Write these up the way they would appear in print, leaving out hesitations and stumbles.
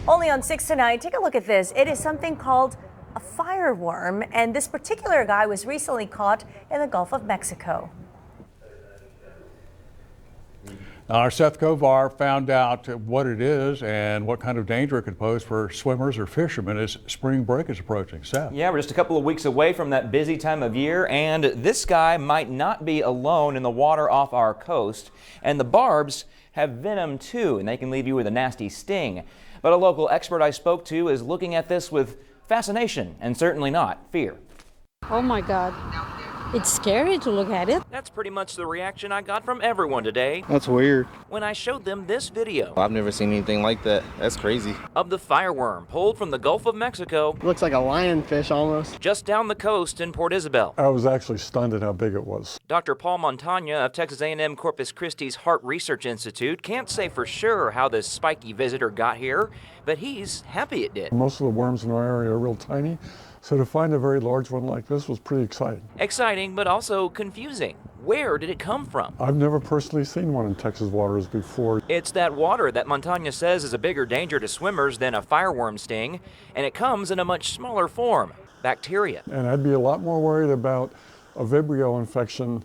Only on 6 tonight, take a look at this. It is something called a fireworm, and this particular guy was recently caught in the Gulf of Mexico. Now, our Seth Kovar found out what it is and what kind of danger it could pose for swimmers or fishermen as spring break is approaching. Seth. Yeah, we're just a couple of weeks away from that busy time of year, and this guy might not be alone in the water off our coast. And the barbs have venom too, and they can leave you with a nasty sting. But a local expert I spoke to is looking at this with fascination and certainly not fear. Oh my God. It's scary to look at it. That's pretty much the reaction I got from everyone today That's weird. when I showed them this video I've never seen anything like that. That's crazy. of the fireworm pulled from the Gulf of Mexico Looks like a lionfish almost. just down the coast in Port Isabel. I was actually stunned at how big it was. Dr. Paul Montagna of Texas A&M Corpus Christi's Heart Research Institute can't say for sure how this spiky visitor got here, but he's happy it did. Most of the worms in our area are real tiny, so to find a very large one like this was pretty exciting. Exciting, but also confusing. Where did it come from? I've never personally seen one in Texas waters before. It's that water that Montagna says is a bigger danger to swimmers than a fireworm sting, and it comes in a much smaller form, bacteria. And I'd be a lot more worried about a Vibrio infection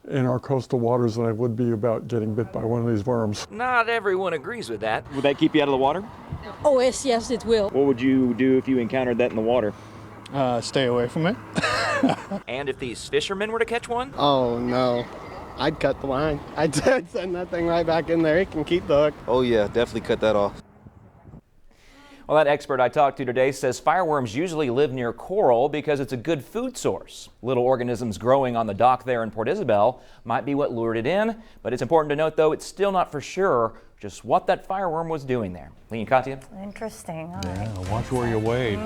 in our coastal waters than I would be about getting bit by one of these worms. Not everyone agrees with that. Would that keep you out of the water? Oh yes, it will. What would you do if you encountered that in the water? Stay away from it. And if these fishermen were to catch one? Oh no. I'd cut the line. I'd send that thing right back in there. It can keep the hook. Oh yeah, definitely cut that off. Well, that expert I talked to today says fireworms usually live near coral because it's a good food source. Little organisms growing on the dock there in Port Isabel might be what lured it in, but it's important to note, though, it's still not for sure just what that fireworm was doing there. Lee and Katya? Interesting. All Yeah, right. watch where you wade.